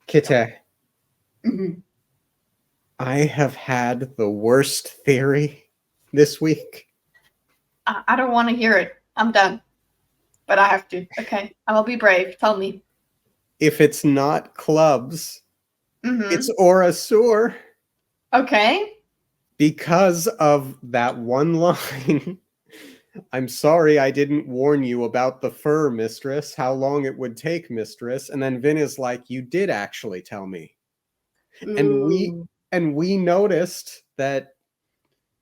Kite, Mhm. I have had the worst theory this week. I don't want to hear it. I'm done. But I have to. Okay. I'll be brave. Tell me. If it's not clubs, it's Mm-hmm. Orasur Okay. because of that one line. I'm sorry I didn't warn you about the fur, mistress, how long it would take, mistress. And then Vin is like, you did actually tell me. And we Ooh. and we noticed that,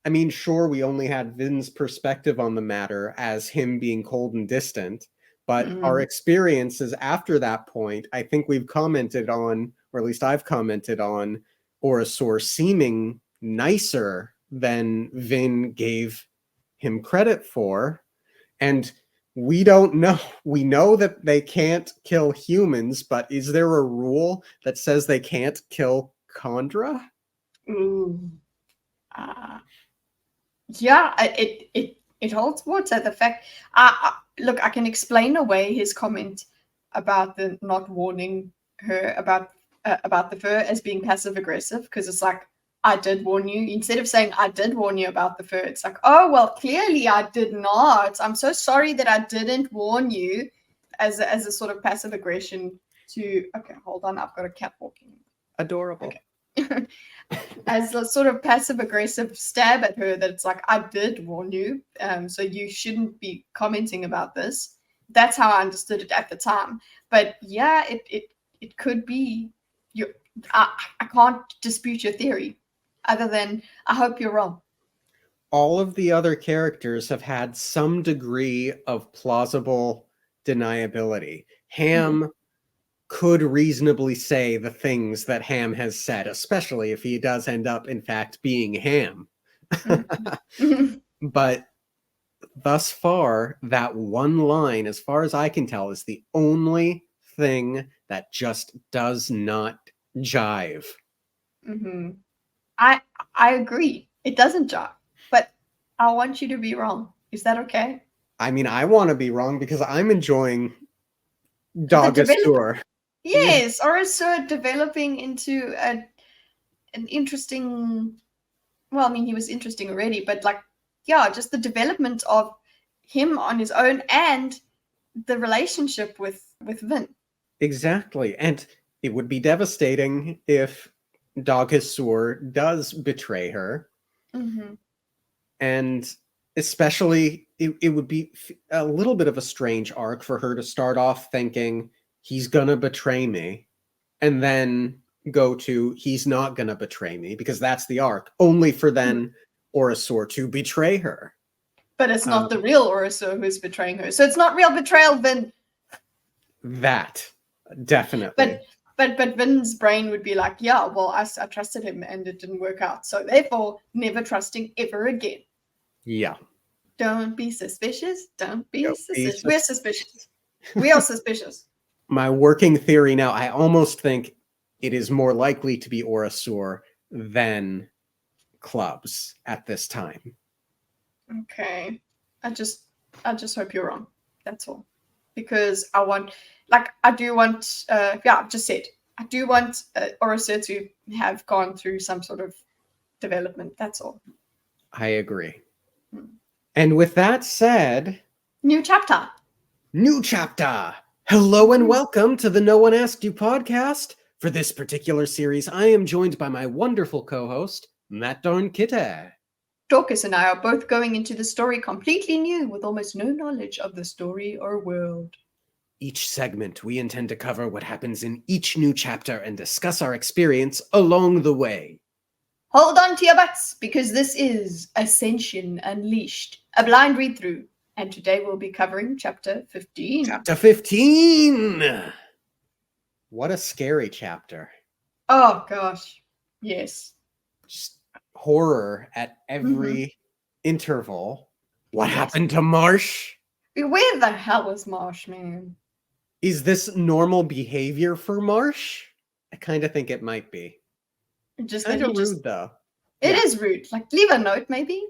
I mean, sure, we only had Vin's perspective on the matter as him being cold and distant, but our Mm-hmm. experiences after that point, I think we've commented on, or at least I've commented on, Orasor seeming nicer than Vin gave him credit for. And we don't know. We know that they can't kill humans, but is there a rule that says they can't kill Khandra? Ooh. Uh, yeah. It holds water. The fact. Look. I can explain away his comment about the not warning her about the fur as being passive aggressive, because it's like, I did warn you. Instead of saying I did warn you about the fur, it's like, oh well, clearly I did not. I'm so sorry that I didn't warn you, as a sort of passive aggression to. Okay, hold on, I've got a cat walking. Adorable. Okay. As a sort of passive aggressive stab at her, that it's like, I did warn you, so you shouldn't be commenting about this. That's how I understood it at the time. But yeah, it could be. You, I can't dispute your theory, other than I hope you're wrong. All of the other characters have had some degree of plausible deniability. Mm-hmm. Ham could reasonably say the things that Ham has said, especially if he does end up, in fact, being Ham. Mm-hmm. But thus far, that one line, as far as I can tell, is the only thing that just does not jive. Mm-hmm. I I agree. It doesn't jive, but I want you to be wrong. Is that okay? I mean, I want to be wrong because I'm enjoying The develop Dogasur. Yeah, Yes, or so developing into an interesting. Well, I mean, he was interesting already, but like, yeah, just the development of him on his own, and the relationship with Vin. exactly. And it would be devastating if Dogasur does betray her. Mm-hmm. And especially, it would be a little bit of a strange arc for her to start off thinking he's gonna betray me, and then go to he's not gonna betray me, because that's the arc, only for then Orasor to betray her. But it's Um, not the real Orso who's betraying her, so it's not real betrayal, Vin. that But definitely. but Vin's brain would be like, yeah, well, I trusted him and it didn't work out, so therefore never trusting ever again. Yeah. Don't be suspicious. Don't be Don't be suspicious. We're suspicious. suspicious. We are suspicious. My working theory now, I almost think it is more likely to be Orasur than clubs at this time. Okay. I just I just hope you're wrong. That's all. Because I want, like, I do want, yeah, I've just said, I do want Orisa to have gone through some sort of development. That's all. I agree. Hmm. And with that said, New chapter. new chapter. Hello and welcome to the No One Asked You podcast. For this particular series, I am joined by my wonderful co-host, Matt Darn Kitte. Dorkus and I are both going into the story completely new, with almost no knowledge of the story or world. Each segment, we intend to cover what happens in each new chapter and discuss our experience along the way. Hold on to your butts, because this is Ascension Unleashed, a blind read through. And today we'll be covering chapter 15. Chapter 15! What a scary chapter. Oh gosh. Yes. Just horror at every interval. What Yes. happened to Marsh? Where the hell is Marsh, man? Is this normal behavior for Marsh? I kind of think it might be. Just Kind that of he just. rude, though. It Yeah. is rude. Like, leave a note, maybe.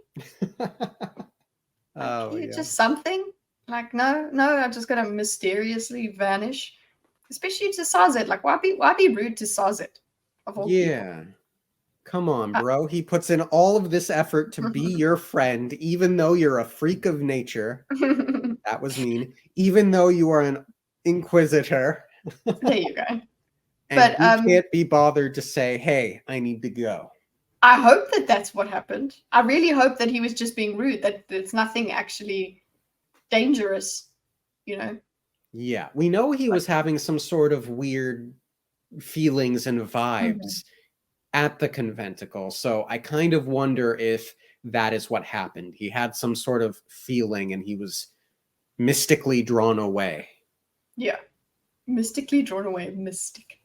Oh, yeah. Just something. Like, no, I'm just gonna mysteriously vanish. especially to Sazed. Like, why be rude to Sazed of all Yeah. Come on, people? bro. He puts in all of this effort to be your friend, even though you're a freak of nature. That was mean. Even though you are an inquisitor. There you go. And But he can't be bothered to say, hey, I need to go. I hope that that's what happened. I really hope that he was just being rude, that it's nothing actually dangerous, you know? Yeah. We know he was having some sort of weird feelings and vibes at the conventicle. So I kind of wonder if that is what happened. He had some sort of feeling and he was mystically drawn away. Yeah. Mystically drawn away. Mystic.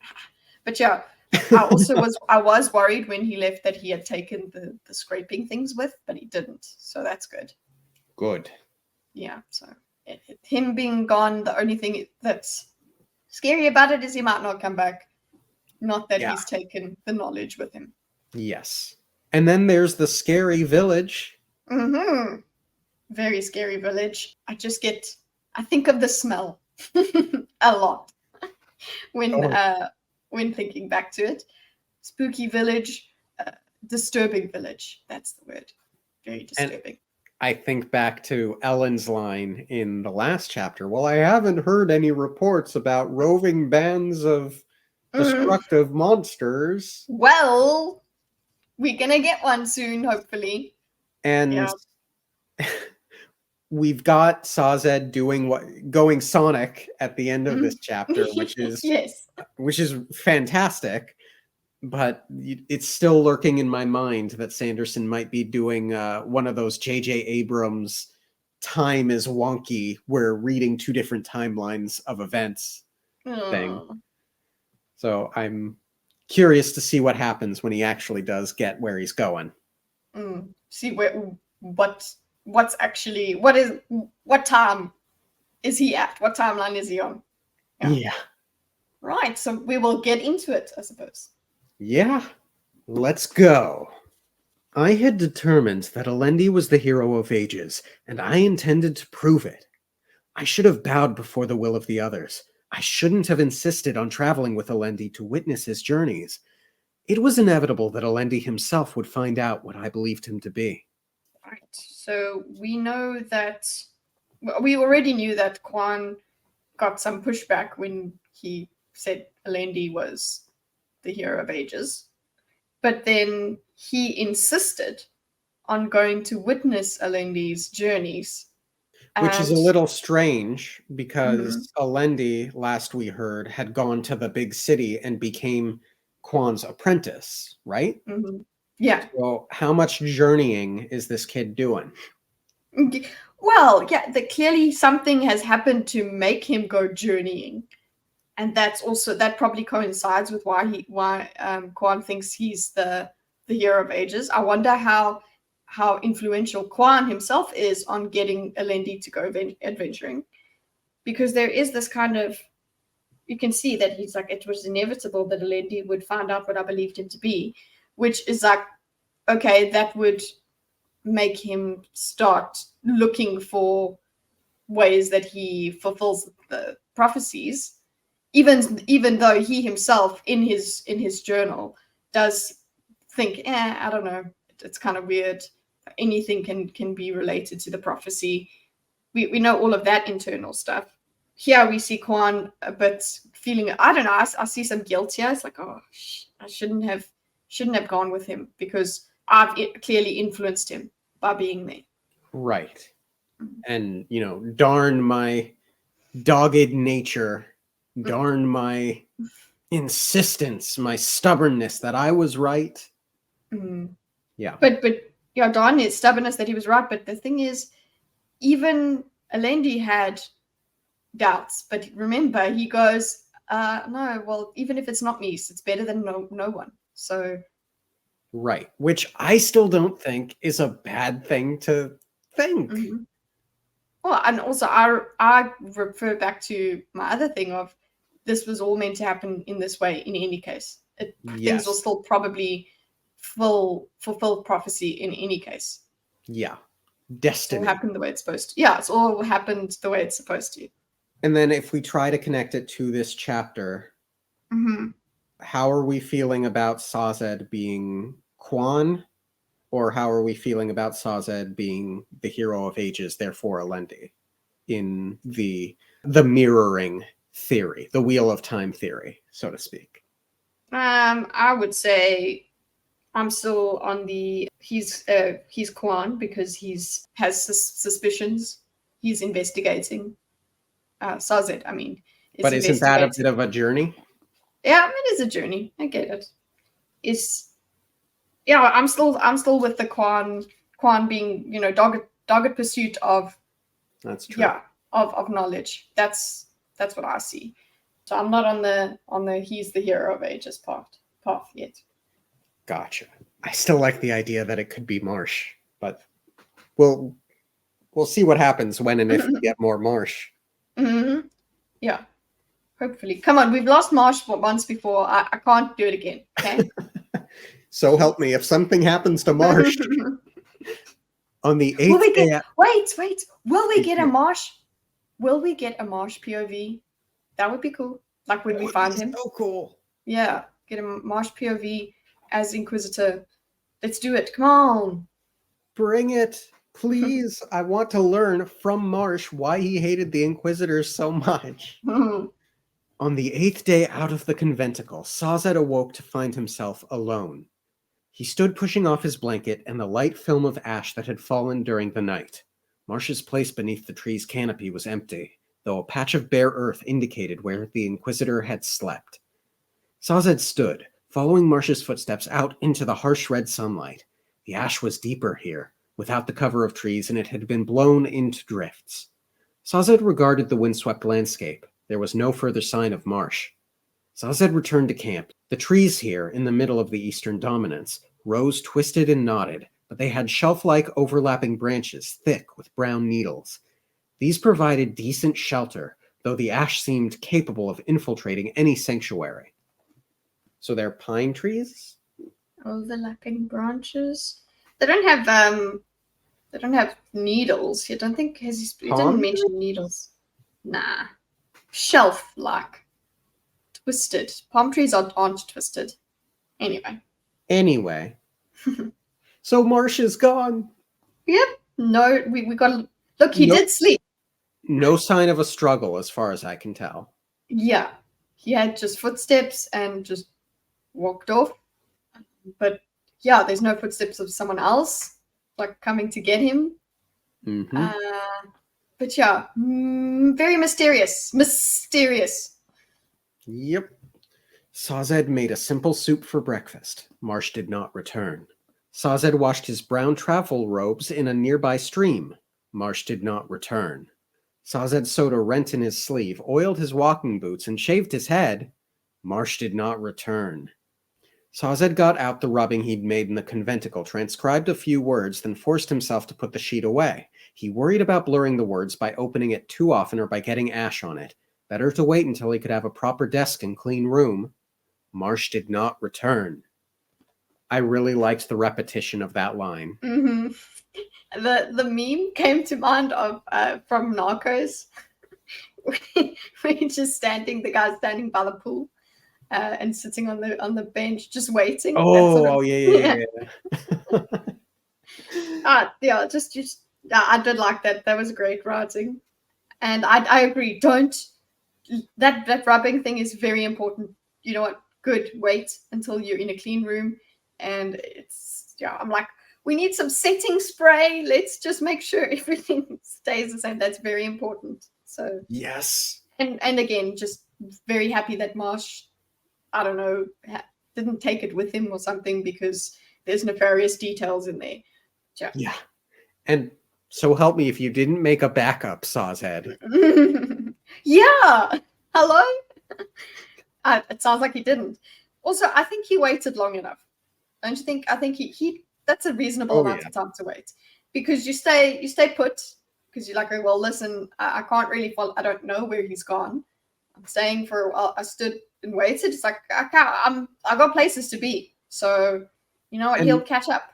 But yeah, I was worried when he left that he had taken the scraping things with, but he didn't. So that's good. Good. Yeah. So him being gone, the only thing that's scary about it is he might not come back. Not that he's taken the knowledge with him. Yes. And then there's the scary village. Mm-hmm. Very scary village. I think of the smell a lot when thinking back to it. Spooky village, disturbing village. That's the word. Very disturbing. And I think back to Ellen's line in the last chapter. Well, I haven't heard any reports about roving bands of destructive monsters. Well, we're gonna get one soon, hopefully. And we've got Sazed going Sonic at the end of this chapter, which is which is fantastic. But it's still lurking in my mind that Sanderson might be doing one of those J.J. Abrams time is wonky, where reading two different timelines of events thing. So I'm curious to see what happens when he actually does get where he's going. See what time is he at? What timeline is he on? Yeah. Right, so we will get into it, I suppose. Yeah, let's go. I had determined that Alendi was the hero of ages, and I intended to prove it. I should have bowed before the will of the others. I shouldn't have insisted on traveling with Alendi to witness his journeys. It was inevitable that Alendi himself would find out what I believed him to be. Right, so we know that... we already knew that Quan got some pushback when he said Alendi was the hero of ages. But then he insisted on going to witness Alendi's journeys. Which is a little strange because Alendi, last we heard, had gone to the big city and became Quan's apprentice, right? Yeah. So how much journeying is this kid doing? Well, yeah, clearly something has happened to make him go journeying. And that probably coincides with why Quan thinks he's the hero of ages. I wonder how influential Quan himself is on getting Alendi to go adventuring, because there is this kind of, you can see that he's like, it was inevitable that Alendi would find out what I believed him to be, which is like, okay, that would make him start looking for ways that he fulfills the prophecies. Even though he himself in his journal does think, I don't know, it's kind of weird. Anything can be related to the prophecy. We know all of that internal stuff. Here we see Quan a bit feeling, I don't know, I see some guilt here. It's like, oh, I shouldn't have gone with him because I've clearly influenced him by being there. Right. And, darn my dogged nature. Darn my insistence, my stubbornness that I was right. Yeah. But darn his stubbornness that he was right. But the thing is, even Alendi had doubts. But remember, he goes, no, well, even if it's not me, it's better than no one. So. Right. Which I still don't think is a bad thing to think. Well, and also I refer back to my other thing of, this was all meant to happen in this way in any case. Things will still probably fulfill prophecy in any case. Yeah. Destiny. It will happen the way it's supposed to. Yeah, it's all happened the way it's supposed to. And then if we try to connect it to this chapter, how are we feeling about Sazed being Quan? Or how are we feeling about Sazed being the hero of ages, therefore Alendi, in the mirroring theory, the Wheel of Time theory, so to speak? I would say I'm still on the he's Quan because has suspicions. He's investigating. Sazed, I mean, is But isn't that a investigating. bit of a journey? Yeah, it is a journey. I get it. I'm still with the Quan being, dogged pursuit of That's true. of knowledge. That's what I see. So I'm not on the he's the hero of ages path yet. Gotcha. I still like the idea that it could be Marsh, but we'll see what happens when and if we get more Marsh. Mm-hmm. Yeah. Hopefully. Come on, we've lost Marsh once before. I can't do it again. Okay. So help me, if something happens to Marsh on the 8th day. Wait. Will we get a Marsh? Will we get a Marsh POV? That would be cool. Like when we find him. So cool. Yeah. Get a Marsh POV as Inquisitor. Let's do it. Come on. Bring it. Please. I want to learn from Marsh why he hated the Inquisitors so much. On the 8th day out of the conventicle, Sazed awoke to find himself alone. He stood pushing off his blanket and the light film of ash that had fallen during the night. Marsh's place beneath the tree's canopy was empty, though a patch of bare earth indicated where the Inquisitor had slept. Sazed stood, following Marsh's footsteps out into the harsh red sunlight. The ash was deeper here, without the cover of trees, and it had been blown into drifts. Sazed regarded the windswept landscape. There was no further sign of Marsh. Sazed returned to camp. The trees here, in the middle of the eastern dominance, rose twisted and knotted, but they had shelf-like overlapping branches, thick with brown needles. These provided decent shelter, though the ash seemed capable of infiltrating any sanctuary. So they're pine trees? Overlapping branches. They don't have needles. I don't think he didn't mention needles. Nah. Shelf-like. Twisted. Palm trees aren't twisted. Anyway. So Marsh is gone. Yep. No, we got. Look, he did sleep. No sign of a struggle, as far as I can tell. Yeah, he had just footsteps and just walked off. But yeah, there's no footsteps of someone else like coming to get him. But yeah, very mysterious. Yep. Sazed made a simple soup for breakfast. Marsh did not return. Sazed washed his brown travel robes in a nearby stream. Marsh did not return. Sazed sewed a rent in his sleeve, oiled his walking boots, and shaved his head. Marsh did not return. Sazed got out the rubbing he'd made in the conventicle, transcribed a few words, then forced himself to put the sheet away. He worried about blurring the words by opening it too often or by getting ash on it. Better to wait until he could have a proper desk and clean room. Marsh did not return. I really liked the repetition of that line. The meme came to mind of from Narcos, where he's just the guy standing by the pool and sitting on the bench, just waiting. Yeah. Yeah, just I did like that. That was great writing, and I agree. That rubbing thing is very important. You know what? Good. Wait until you're in a clean room, and I'm like, we need some setting spray. Let's just make sure everything stays the same. That's very important. So yes. And again, just very happy that Marsh, I don't know, didn't take it with him or something, because there's nefarious details in there. Yeah. And so help me if you didn't make a backup, Sazed. Yeah. Hello? It sounds like he didn't. Also, I think he waited long enough. Don't you think? I think he that's a reasonable amount of time to wait, because you stay put, because you're like, oh, well, listen, I can't really follow. I don't know where he's gone. I'm staying for a while. I stood and waited. It's like, I got places to be. So, you know what? He'll catch up.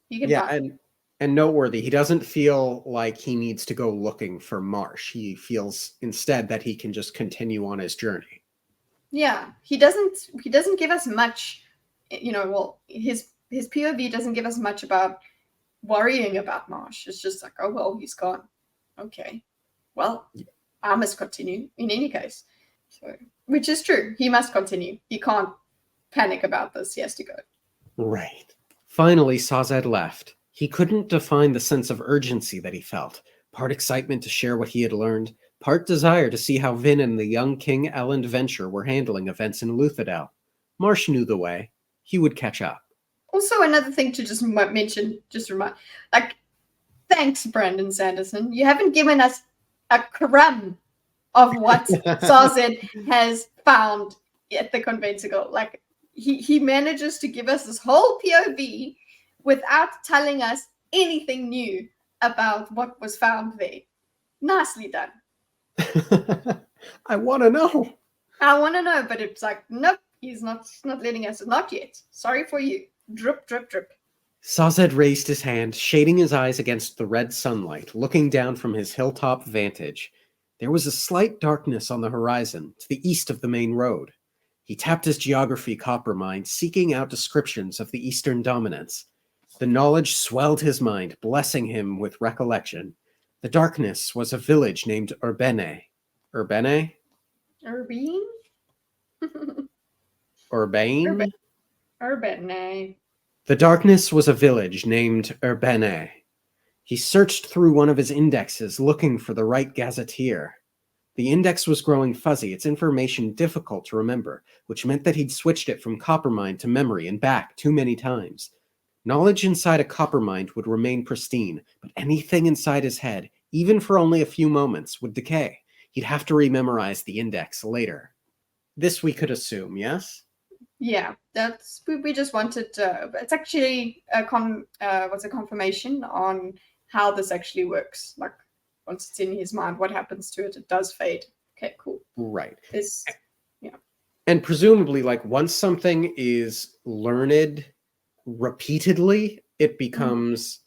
He can find. And And noteworthy, he doesn't feel like he needs to go looking for Marsh. He feels instead that he can just continue on his journey. Yeah, he doesn't give us much, well, his POV doesn't give us much about worrying about Marsh. It's just like, oh well, he's gone. Okay. Well, I must continue in any case. So, which is true. He must continue. He can't panic about this. He has to go. Right. Finally, Sazed left. He couldn't define the sense of urgency that he felt, part excitement to share what he had learned, part desire to see how Vin and the young King Elend Venture were handling events in Luthadel. Marsh knew the way. He would catch up. Also, another thing to just mention, just remind, like, thanks, Brandon Sanderson. You haven't given us a crumb of what Sazed has found at the Conventicle. Like, he manages to give us this whole POV without telling us anything new about what was found there. Nicely done. I want to know. I want to know, but it's like, nope, he's not letting us. Not yet. Sorry for you. Drip, drip, drip. Sazed raised his hand, shading his eyes against the red sunlight, looking down from his hilltop vantage. There was a slight darkness on the horizon, to the east of the main road. He tapped his geography copper mind, seeking out descriptions of the eastern dominance. The knowledge swelled his mind, blessing him with recollection. The darkness was a village named Urbene. Urbene? Urbane? Urbane? Urbane. The darkness was a village named Urbene. He searched through one of his indexes, looking for the right gazetteer. The index was growing fuzzy, its information difficult to remember, which meant that he'd switched it from Coppermind to memory and back too many times. Knowledge inside a Coppermind would remain pristine, but anything inside his head, even for only a few moments, would decay. He'd have to rememorize the index later. This we could assume, yes? Yeah, that's we just wanted. It's actually a confirmation on how this actually works. Like, once it's in his mind, what happens to it? It does fade. Okay, cool. Right. Yeah. And presumably, like, once something is learned repeatedly, it becomes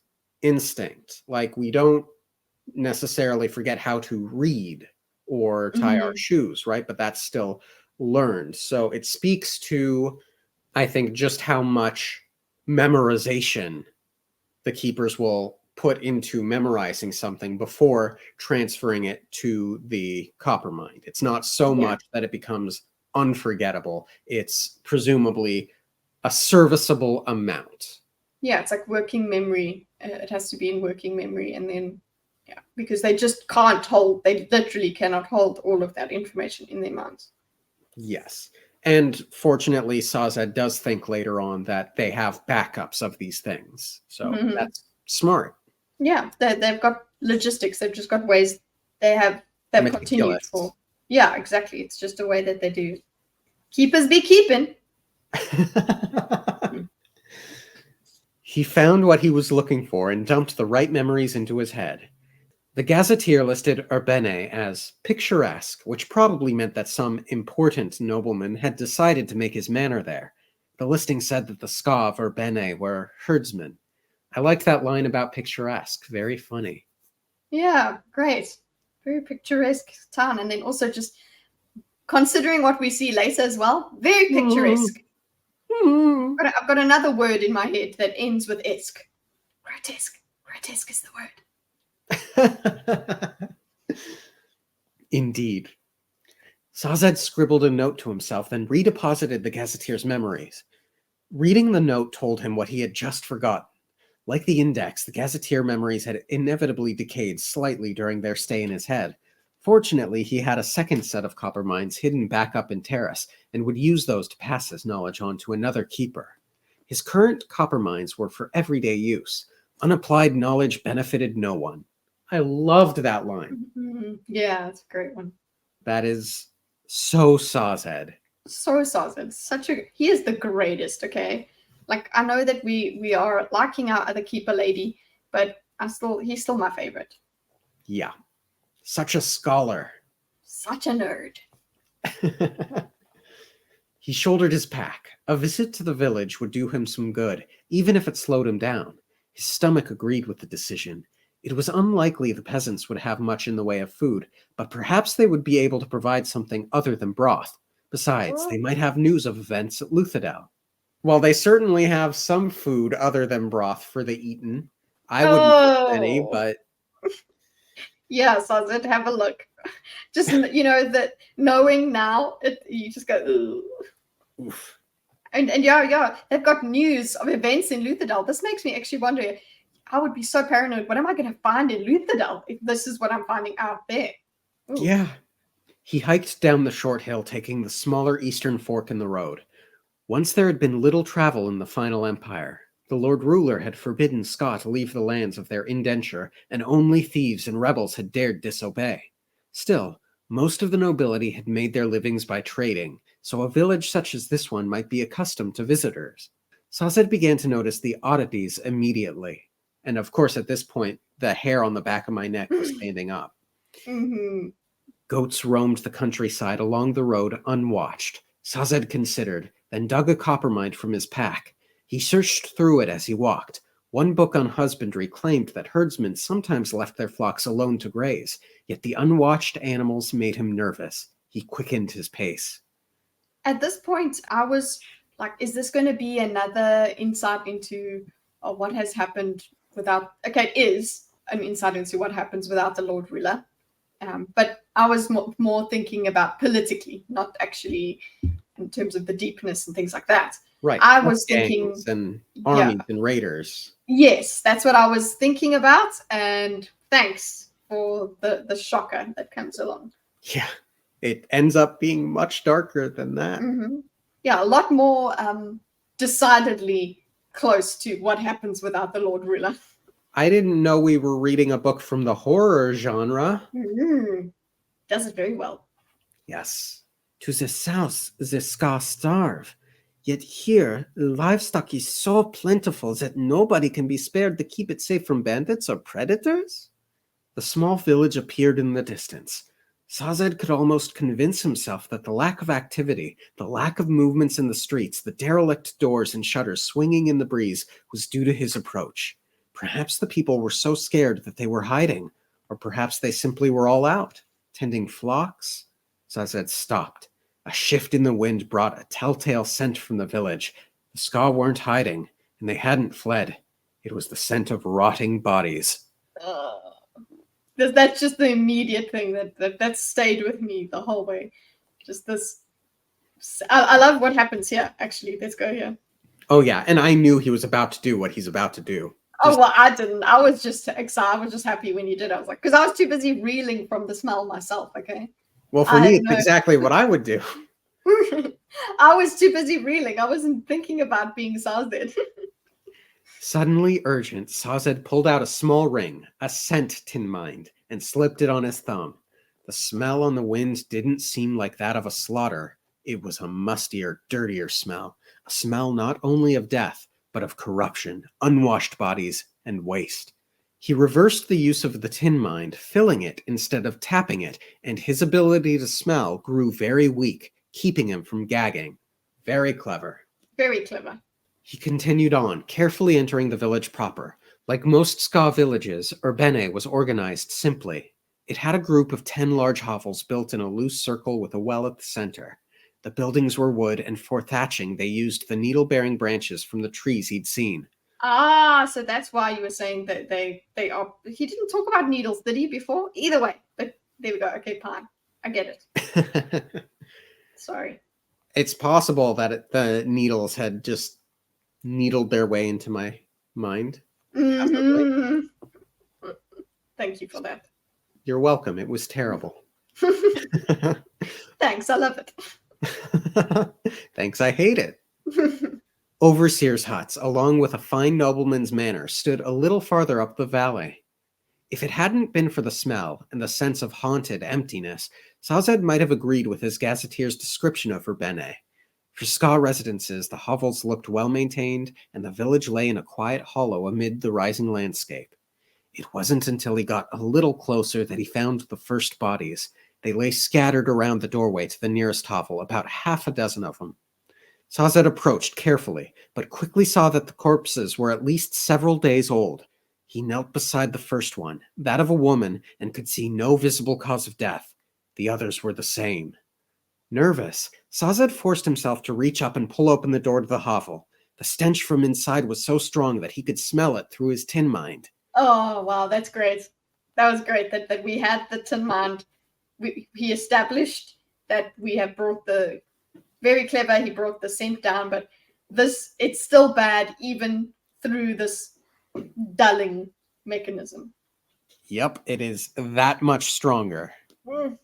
instinct. Like, we don't necessarily forget how to read or tie our shoes, right? But that's still learned. So it speaks to, I think, just how much memorization the keepers will put into memorizing something before transferring it to the Coppermind. It's not so much that it becomes unforgettable. It's presumably a serviceable amount. Yeah, it's like working memory. It has to be in working memory, and then because they just can't hold. They literally cannot hold all of that information in their minds. Yes. And fortunately, Sazed does think later on that they have backups of these things. So that's smart. Yeah, they've got logistics. They've just got ways. They've continued for. Yeah, exactly. It's just a way that they do. Keepers be keeping. He found what he was looking for and dumped the right memories into his head. The gazetteer listed Urbene as picturesque, which probably meant that some important nobleman had decided to make his manor there. The listing said that the Ska of Urbene were herdsmen. I liked that line about picturesque. Very funny. Yeah, great. Very picturesque town. And then also just considering what we see later as well, very picturesque. I've got another word in my head that ends with esque. Grotesque. Grotesque is the word. Indeed. Sazed scribbled a note to himself, then redeposited the gazetteer's memories. Reading the note told him what he had just forgotten. Like the index, the gazetteer memories had inevitably decayed slightly during their stay in his head. Fortunately, he had a second set of Copperminds hidden back up in Terrace, and would use those to pass his knowledge on to another keeper. His current Copperminds were for everyday use. Unapplied knowledge benefited no one. I loved that line. Yeah, it's a great one. That is so Sazed. So Sazed. He is the greatest, okay? Like, I know that we are liking our other keeper lady, but he's still my favorite. Yeah. Such a scholar. Such a nerd. He shouldered his pack. A visit to the village would do him some good, even if it slowed him down. His stomach agreed with the decision. It was unlikely the peasants would have much in the way of food, but perhaps they would be able to provide something other than broth. Besides, they might have news of events at Luthadel. Well, they certainly have some food other than broth for the eaten. I wouldn't eat any, but... Yes, I did have a look. Just, that knowing now, you just go, ooh. Oof. And yeah, they've got news of events in Luthadel. This makes me actually wonder, I would be so paranoid. What am I going to find in Luthadel if this is what I'm finding out there? Ooh. Yeah. He hiked down the short hill, taking the smaller eastern fork in the road. Once there had been little travel in the final empire. The Lord Ruler had forbidden Ska to leave the lands of their indenture, and only thieves and rebels had dared disobey. Still, most of the nobility had made their livings by trading, so a village such as this one might be accustomed to visitors. Sazed began to notice the oddities immediately. And of course, at this point, the hair on the back of my neck was standing up. Mm-hmm. Goats roamed the countryside along the road unwatched. Sazed considered, then dug a coppermine from his pack. He searched through it as he walked. One book on husbandry claimed that herdsmen sometimes left their flocks alone to graze, yet the unwatched animals made him nervous. He quickened his pace. At this point, I was like, is this going to be another insight into what has happened without... Okay, it is an insight into what happens without the Lord Ruler. But I was more thinking about politically, not actually in terms of the deepness and things like that. Right. I was thinking... and armies and raiders. Yes, that's what I was thinking about. And thanks for the shocker that comes along. Yeah, it ends up being much darker than that. Mm-hmm. Yeah, a lot more decidedly close to what happens without the Lord Ruler. I didn't know we were reading a book from the horror genre. Mm-hmm. Does it very well. Yes. To the south, the Ska starve. Yet here, livestock is so plentiful that nobody can be spared to keep it safe from bandits or predators? The small village appeared in the distance. Sazed could almost convince himself that the lack of activity, the lack of movements in the streets, the derelict doors and shutters swinging in the breeze was due to his approach. Perhaps the people were so scared that they were hiding, or perhaps they simply were all out, tending flocks. Sazed stopped. A shift in the wind brought a telltale scent from the village. The Ska weren't hiding, and they hadn't fled. It was the scent of rotting bodies. That's just the immediate thing that stayed with me the whole way. Just this. I love what happens here, actually. Let's go here. Oh, yeah, and I knew he was about to do what he's about to do. Oh, well, I didn't. I was just excited. I was just happy when you did. I was like, because I was too busy reeling from the smell myself, okay? Well, for me, it's exactly what I would do. I was too busy reeling. I wasn't thinking about being Sazed. Suddenly urgent, Sazed pulled out a small ring, a scent tin mind, and slipped it on his thumb. The smell on the wind didn't seem like that of a slaughter. It was a mustier, dirtier smell. A smell not only of death, but of corruption, unwashed bodies, and waste. He reversed the use of the tin mind, filling it instead of tapping it, and his ability to smell grew very weak, keeping him from gagging. Very clever. Very clever. He continued on, carefully entering the village proper. Like most Ska villages, Urbene was organized simply. It had a group of 10 large hovels built in a loose circle with a well at the center. The buildings were wood, and for thatching they used the needle-bearing branches from the trees he'd seen. Ah, so that's why you were saying that they are... He didn't talk about needles, did he, before? Either way, but there we go. Okay, fine. I get it. Sorry. It's possible that the needles had just needled their way into my mind. Mm-hmm. Thank you for that. You're welcome. It was terrible. Thanks, I love it. Thanks, I hate it. Overseers' huts, along with a fine nobleman's manor, stood a little farther up the valley. If it hadn't been for the smell and the sense of haunted emptiness, Sazed might have agreed with his gazetteer's description of Urbene. For Ska residences, the hovels looked well-maintained, and the village lay in a quiet hollow amid the rising landscape. It wasn't until he got a little closer that he found the first bodies. They lay scattered around the doorway to the nearest hovel, about half a dozen of them. Sazed approached carefully, but quickly saw that the corpses were at least several days old. He knelt beside the first one, that of a woman, and could see no visible cause of death. The others were the same. Nervous, Sazed forced himself to reach up and pull open the door to the hovel. The stench from inside was so strong that he could smell it through his tin mind. Oh, wow, that's great. That was great that we had the tin mind. He established that we have brought the, very clever, he brought the scent down, but this, it's still bad even through this dulling mechanism. Yep, it is that much stronger. Mm.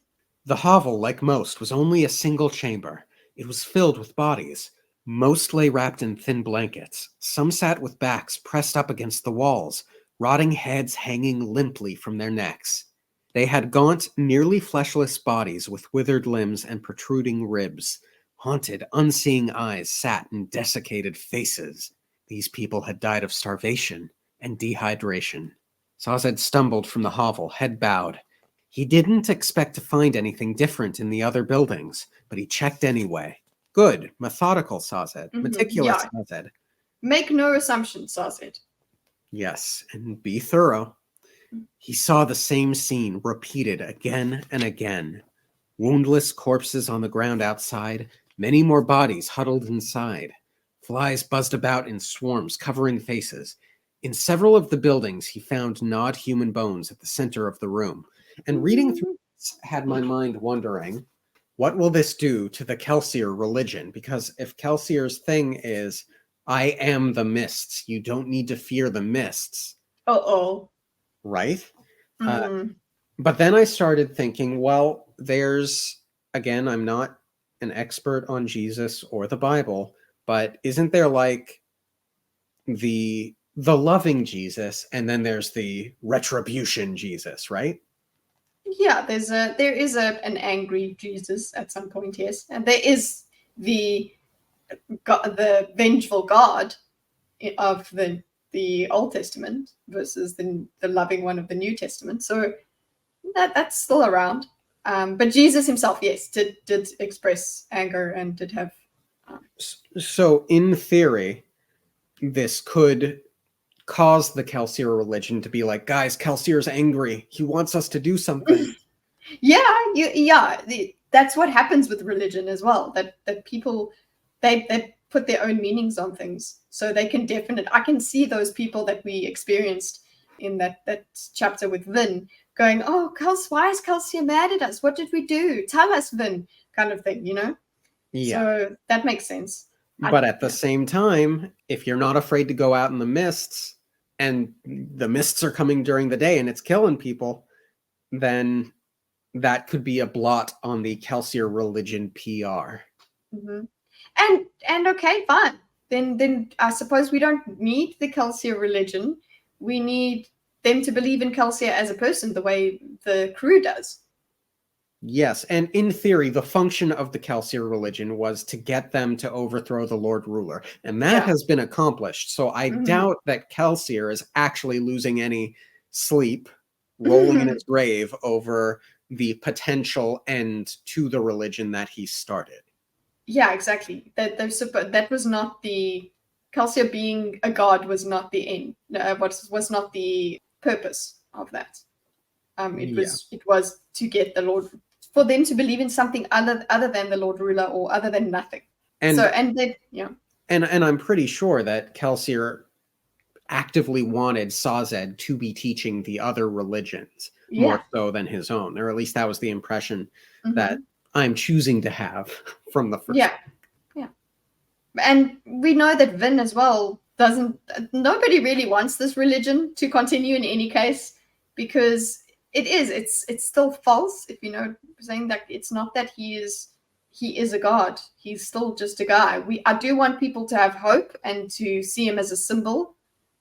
The hovel, like most, was only a single chamber. It was filled with bodies. Most lay wrapped in thin blankets. Some sat with backs pressed up against the walls, rotting heads hanging limply from their necks. They had gaunt, nearly fleshless bodies with withered limbs and protruding ribs. Haunted, unseeing eyes sat in desiccated faces. These people had died of starvation and dehydration. Sazed stumbled from the hovel, head bowed. He didn't expect to find anything different in the other buildings, but he checked anyway. Good, methodical Sazed, meticulous Sazed. Make no assumptions, Sazed. Yes, and be thorough. He saw the same scene repeated again and again. Woundless corpses on the ground outside, many more bodies huddled inside. Flies buzzed about in swarms, covering faces. In several of the buildings, he found gnawed human bones at the center of the room. And reading through this had my mind wondering, what will this do to the Kelsier religion? Because if Kelsier's thing is, I am the mists, you don't need to fear the mists. Uh-oh. Right? But then I started thinking, well, there's, again, I'm not an expert on Jesus or the Bible, but isn't there like the loving Jesus, and then there's the retribution Jesus, right? Yeah, there is an angry Jesus at some point, yes, and there is the vengeful God of the Old Testament versus the loving one of the New Testament. So that's still around. But Jesus himself, yes, did express anger and did have. So in theory, this could cause the Kelsier religion to be like, guys, Kelsier's angry. He wants us to do something. That's what happens with religion as well. That people they put their own meanings on things, so they can I can see those people that we experienced in that chapter with Vin going, oh, why is Kelsier mad at us? What did we do? Tell us, Vin, kind of thing, you know? Yeah. So that makes sense. But at the same time, if you're not afraid to go out in the mists, and the mists are coming during the day and it's killing people, then that could be a blot on the Kelsier religion PR. Mm-hmm. And okay, fine. Then I suppose we don't need the Kelsier religion. We need them to believe in Kelsier as a person the way the crew does. Yes, and in theory, the function of the Kelsier religion was to get them to overthrow the Lord Ruler, and that has been accomplished. So I doubt that Kelsier is actually losing any sleep, rolling in his grave over the potential end to the religion that he started. Yeah, exactly. That was not the Kelsier being a god was not the end. Was not the purpose of that. It was to get the Lord, for them to believe in something other than the Lord Ruler or other than nothing. And I'm pretty sure that Kelsier actively wanted Sazed to be teaching the other religions more so than his own, or at least that was the impression that I'm choosing to have from the first. Yeah. And we know that Vin as well nobody really wants this religion to continue in any case, because it's still false. If you know, saying that it's not that he is a god, he's still just a guy. I do want people to have hope and to see him as a symbol,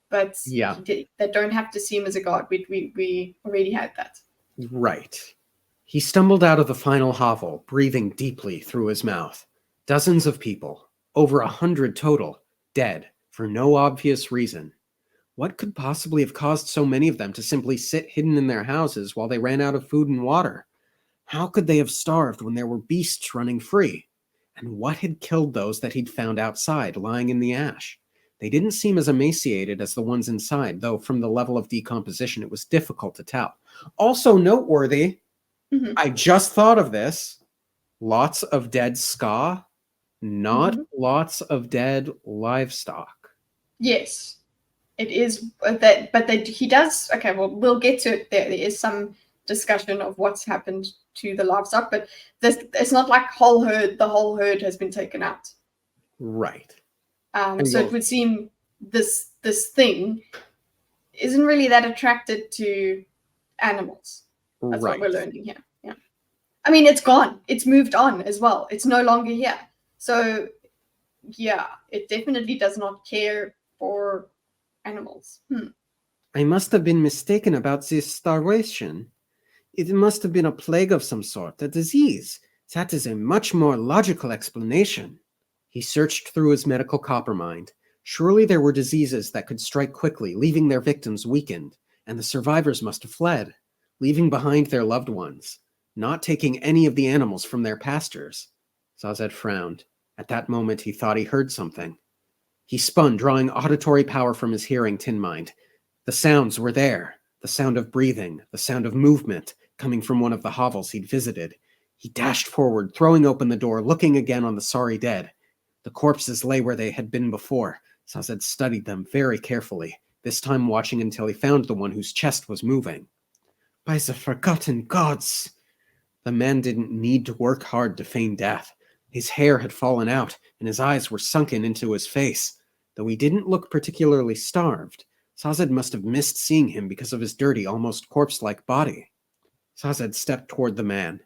but they don't have to see him as a god. We already had that. Right. He stumbled out of the final hovel, breathing deeply through his mouth. Dozens of people, over 100 total, dead for no obvious reason. What could possibly have caused so many of them to simply sit hidden in their houses while they ran out of food and water? How could they have starved when there were beasts running free? And what had killed those that he'd found outside, lying in the ash? They didn't seem as emaciated as the ones inside, though from the level of decomposition it was difficult to tell. Also noteworthy, I just thought of this, lots of dead ska, not lots of dead livestock. Yes, it is that, but he does. Okay, well, we'll get to it. There is some discussion of what's happened to the livestock, but it's not like the whole herd has been taken out. Right. So it would seem this thing isn't really that attracted to animals. That's what we're learning here. Yeah. I mean, it's gone. It's moved on as well. It's no longer here. So, yeah, it definitely does not care for animals. I must have been mistaken about this starvation. It must have been a plague of some sort, a disease. That is a much more logical explanation. He searched through his medical coppermind. Surely there were diseases that could strike quickly, leaving their victims weakened, and the survivors must have fled, leaving behind their loved ones, not taking any of the animals from their pastures. Sazed frowned. At that moment he thought he heard something. He spun, drawing auditory power from his hearing tin mind. The sounds were there, the sound of breathing, the sound of movement, coming from one of the hovels he'd visited. He dashed forward, throwing open the door, looking again on the sorry dead. The corpses lay where they had been before. Sazed studied them very carefully, this time watching until he found the one whose chest was moving. By the forgotten gods! The man didn't need to work hard to feign death. His hair had fallen out, and his eyes were sunken into his face. Though he didn't look particularly starved, Sazed must have missed seeing him because of his dirty, almost corpse-like body. Sazed stepped toward the man.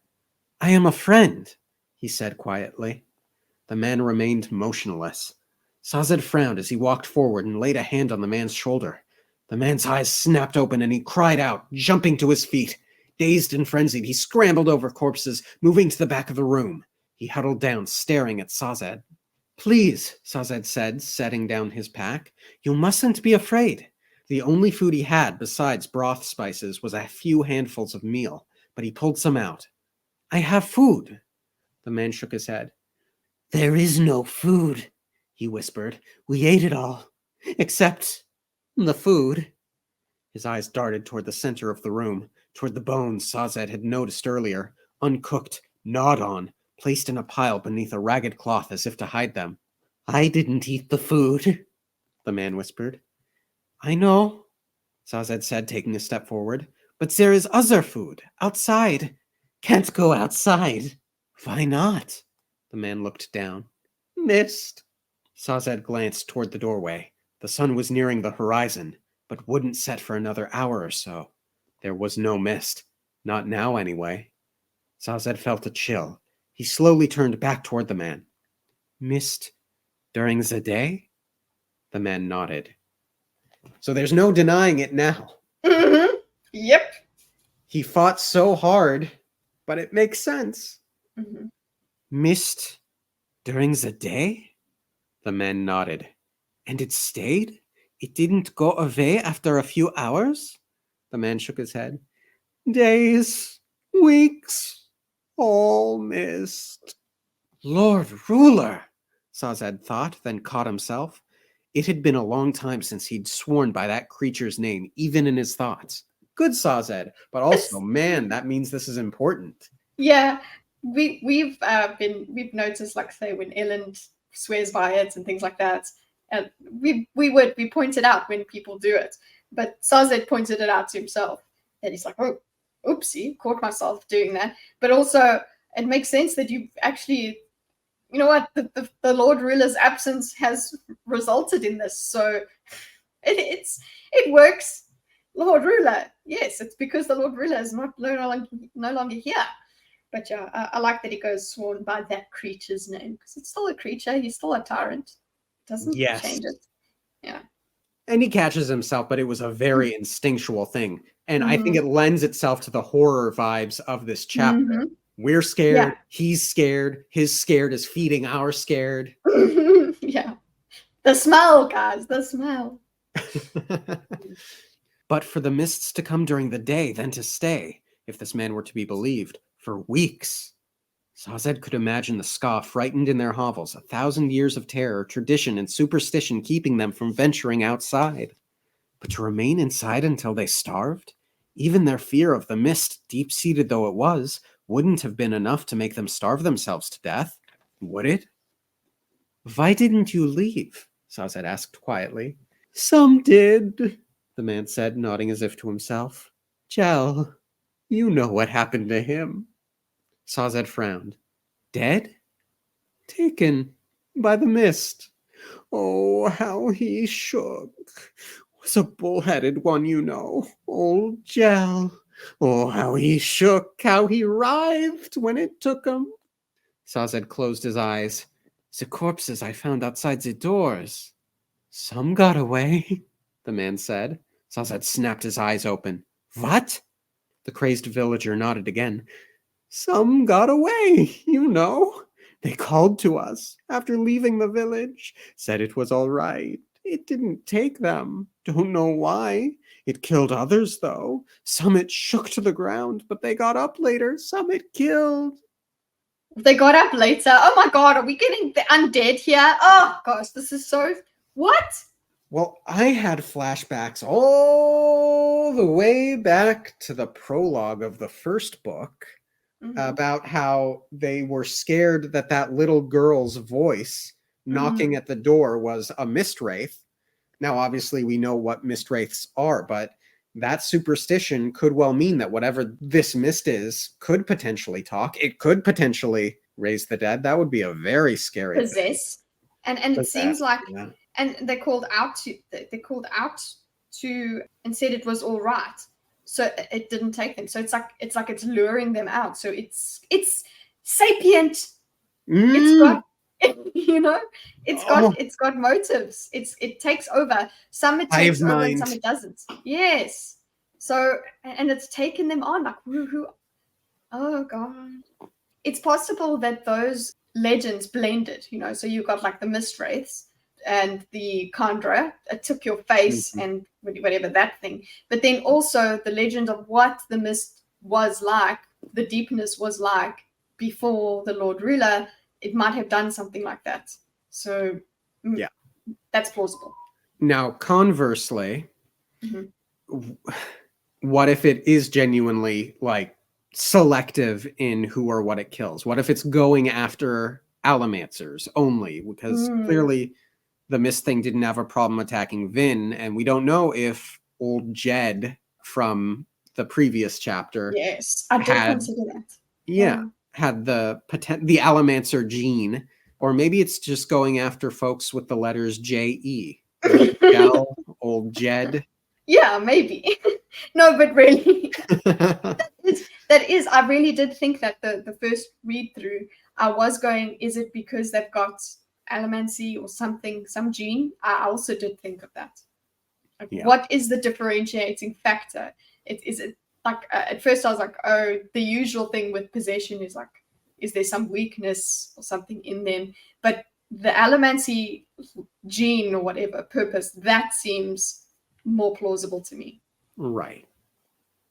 I am a friend, he said quietly. The man remained motionless. Sazed frowned as he walked forward and laid a hand on the man's shoulder. The man's eyes snapped open and he cried out, jumping to his feet. Dazed and frenzied, he scrambled over corpses, moving to the back of the room. He huddled down, staring at Sazed. Please, Sazed said, setting down his pack. You mustn't be afraid. The only food he had, besides broth spices, was a few handfuls of meal, but he pulled some out. I have food. The man shook his head. There is no food, he whispered. We ate it all, except the food. His eyes darted toward the center of the room, toward the bones Sazed had noticed earlier, uncooked, gnawed on, placed in a pile beneath a ragged cloth as if to hide them. I didn't eat the food, the man whispered. I know, Sazed said, taking a step forward, but there is other food, outside. Can't go outside. Why not? The man looked down. Mist. Sazed glanced toward the doorway. The sun was nearing the horizon, but wouldn't set for another hour or so. There was no mist. Not now, anyway. Sazed felt a chill. He slowly turned back toward the man. Mist during the day? The man nodded. So there's no denying it now. Mm-hmm. Yep. He fought so hard, but it makes sense. Mm-hmm. Mist during the day? The man nodded. And it stayed? It didn't go away after a few hours? The man shook his head. Days, weeks, all mist. Lord Ruler, Sazed thought, then caught himself. It had been a long time since he'd sworn by that creature's name, even in his thoughts. Good, Sazed, but also, man, that means this is important. Yeah, we've noticed, like say, when Ellen swears by it and things like that, and we pointed out when people do it, but Sazed pointed it out to himself, and he's like, oh, oopsie, caught myself doing that. But also, it makes sense that you actually, you know what, the Lord Ruler's absence has resulted in this, so it works. Lord Ruler, yes, it's because the Lord Ruler is no longer here. But yeah, I like that he goes sworn by that creature's name, because it's still a creature. He's still a tyrant. Doesn't change it. Yeah. And he catches himself, but it was a very instinctual thing. And I think it lends itself to the horror vibes of this chapter. Mm-hmm. We're scared. Yeah. He's scared. His scared is feeding our scared. Yeah. The smell, guys. The smell. But for the mists to come during the day, then to stay, if this man were to be believed, for weeks. Sazed could imagine the Ska frightened in their hovels, 1,000 years of terror, tradition, and superstition keeping them from venturing outside. But to remain inside until they starved? Even their fear of the mist, deep-seated though it was, wouldn't have been enough to make them starve themselves to death, would it? Why didn't you leave? Sazed asked quietly. Some did, the man said, nodding as if to himself. Jel, you know what happened to him. Sazed frowned. Dead? Taken by the mist. Oh, how he shook. Was a bull-headed one, you know. Old Jel. Oh, how he shook, how he writhed when it took him. Sazed closed his eyes. The corpses I found outside the doors. Some got away, the man said. Sazed snapped his eyes open. What? The crazed villager nodded again. Some got away, you know. They called to us after leaving the village, said it was all right. It didn't take them. Don't know why. It killed others, though. Some it shook to the ground, but they got up later. Some it killed. They got up later. Oh my god, are we getting the undead here? Oh gosh, this is so... What? Well, I had flashbacks all the way back to the prologue of the first book. About how they were scared that that little girl's voice knocking at the door was a mist wraith. Now, obviously, we know what mist wraiths are, but that superstition could well mean that whatever this mist is could potentially talk. It could potentially raise the dead. That would be a very scary possess. And it seems like, and they called out to and said it was all right. So it didn't take them. So it's like it's luring them out. So it's sapient. It's got, you know, it's got motives. It takes over. Some it takes over and some it doesn't. Yes. So and it's taken them on. Like who? Oh god. It's possible that those legends blended. You know, so you got like the mist wraiths and the Khandra, it took your face and whatever that thing. But then also the legend of what the mist was like, the deepness was like before the Lord Ruler, it might have done something like that. So yeah, that's plausible. Now, conversely, what if it is genuinely like selective in who or what it kills? What if it's going after Allomancers only? Because clearly the mist thing didn't have a problem attacking Vin, and we don't know if old Jed from the previous chapter I did consider that. Had the Allomancer gene, or maybe it's just going after folks with the letters J-E. Jel, old Jed. Yeah, maybe. No, but really, that is, I really did think that the first read through, I was going, is it because they've got allomancy or something, some gene? I also did think of that. Like, what is the differentiating factor? Is it like, at first I was like, oh, the usual thing with possession is like, is there some weakness or something in them? But the allomancy gene or whatever purpose, that seems more plausible to me. Right.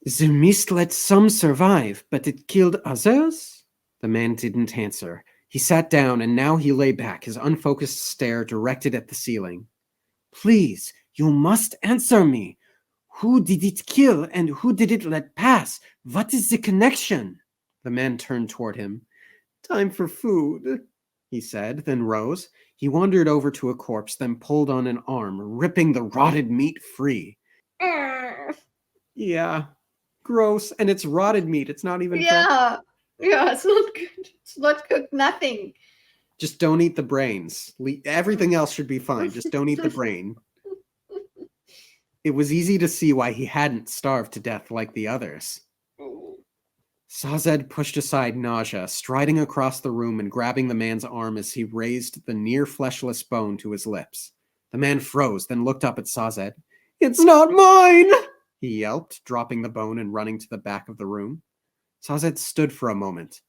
The mist let some survive, but it killed others? The man didn't answer. He sat down, and now he lay back, his unfocused stare directed at the ceiling. Please, you must answer me. Who did it kill, and who did it let pass? What is the connection? The man turned toward him. Time for food, he said, then rose. He wandered over to a corpse, then pulled on an arm, ripping the rotted meat free. Yeah, gross, and it's rotted meat. It's not even fresh. Yeah, it's not good. It's not cooked, nothing. Just don't eat the brains. Everything else should be fine. Just don't eat the brain. It was easy to see why he hadn't starved to death like the others. Sazed pushed aside nausea, striding across the room and grabbing the man's arm as he raised the near-fleshless bone to his lips. The man froze, then looked up at Sazed. It's not mine! He yelped, dropping the bone and running to the back of the room. Sazed stood for a moment.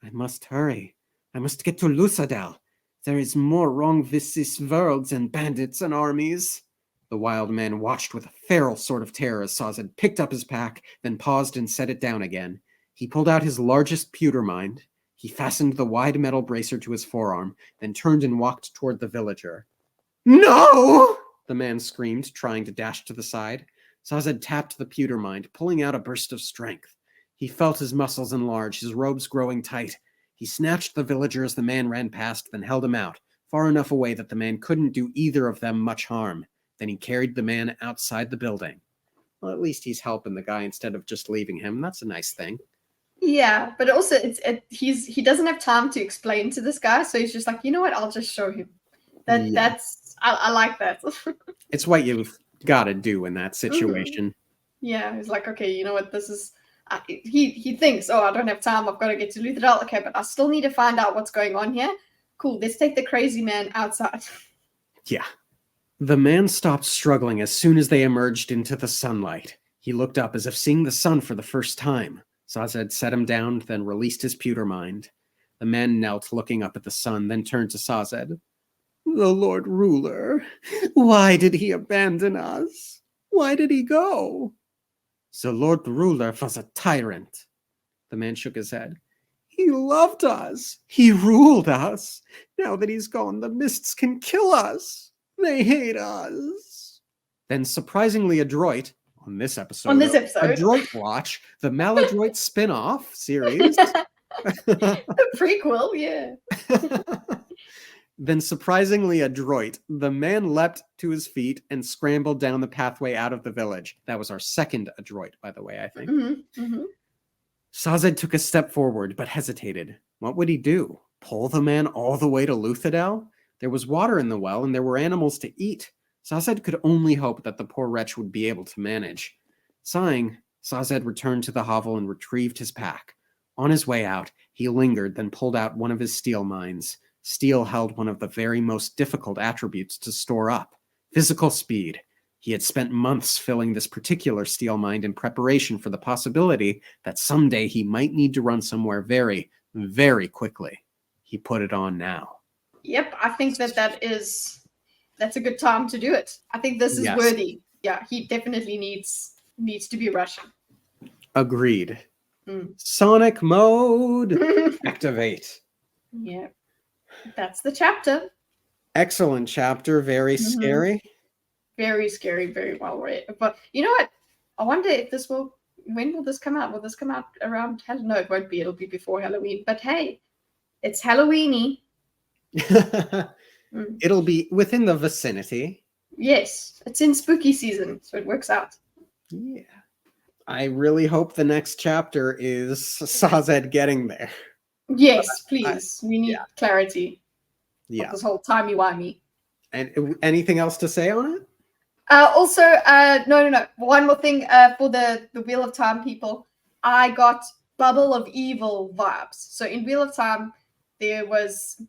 I must hurry. I must get to Lusadel. There is more wrong with this world than bandits and armies. The wild man watched with a feral sort of terror as Sazed picked up his pack, then paused and set it down again. He pulled out his largest pewter mind. He fastened the wide metal bracer to his forearm, then turned and walked toward the villager. No! The man screamed, trying to dash to the side. Sazed tapped the pewter mind, pulling out a burst of strength. He felt his muscles enlarge, his robes growing tight. He snatched the villager as the man ran past, then held him out, far enough away that the man couldn't do either of them much harm. Then he carried the man outside the building. Well, at least he's helping the guy instead of just leaving him. That's a nice thing. Yeah, but also he doesn't have time to explain to this guy, so he's just like, you know what? I'll just show him. I like that. It's what you've got to do in that situation. Mm-hmm. Yeah, he's like, okay, you know what? This is. He thinks, oh, I don't have time. I've got to get to Lutherdale. Okay, but I still need to find out what's going on here. Cool. Let's take the crazy man outside. Yeah. The man stopped struggling as soon as they emerged into the sunlight. He looked up as if seeing the sun for the first time. Sazed set him down, then released his pewter mind. The man knelt, looking up at the sun, then turned to Sazed. The Lord Ruler, why did he abandon us? Why did he go? The Lord Ruler was a tyrant. The man shook his head. He loved us. He ruled us. Now that he's gone, the mists can kill us. They hate us. Then, surprisingly adroit, on this episode, Adroit Watch, the Maladroit spin-off series. The prequel, yeah. Then, surprisingly adroit, the man leapt to his feet and scrambled down the pathway out of the village. That was our second adroit, by the way, I think. Mm-hmm. Mm-hmm. Sazed took a step forward, but hesitated. What would he do? Pull the man all the way to Luthadel? There was water in the well, and there were animals to eat. Sazed could only hope that the poor wretch would be able to manage. Sighing, Sazed returned to the hovel and retrieved his pack. On his way out, he lingered, then pulled out one of his steel mines. Steel held one of the very most difficult attributes to store up, physical speed. He had spent months filling this particular steel mine in preparation for the possibility that someday he might need to run somewhere very, very quickly. He put it on now. Yep, I think that's a good time to do it. I think this is worthy. Yeah, he definitely needs to be rushing. Agreed. Sonic mode. Activate. Yeah. That's the chapter. Excellent chapter. Very scary. Very scary, very well written. But you know what? I wonder if when will this come out? Will this come out around Halloween? No, it won't be. It'll be before Halloween. But hey, it's Halloweeny. It'll be within the vicinity. Yes, it's in spooky season, so it works out. Yeah. I really hope the next chapter is Sazed getting there. Yes, please. We need clarity. Yeah. This whole timey-wimey. And anything else to say on it? Also, no. One more thing for the Wheel of Time people. I got Bubble of Evil vibes. So in Wheel of Time, there was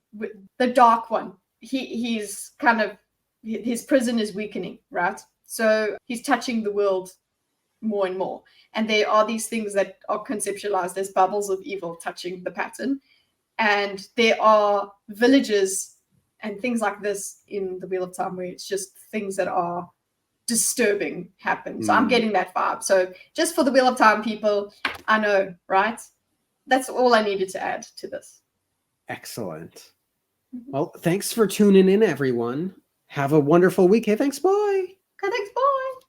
the Dark One. He's kind of, his prison is weakening, right? So he's touching the world more and more. And there are these things that are conceptualized as bubbles of evil touching the pattern. And there are villages and things like this in the Wheel of Time where it's just things that are disturbing happen. So I'm getting that vibe. So just for the Wheel of Time people, I know, right? That's all I needed to add to this. Excellent. Well, thanks for tuning in, everyone. Have a wonderful week. Hey, thanks. Bye. Okay, thanks. Bye.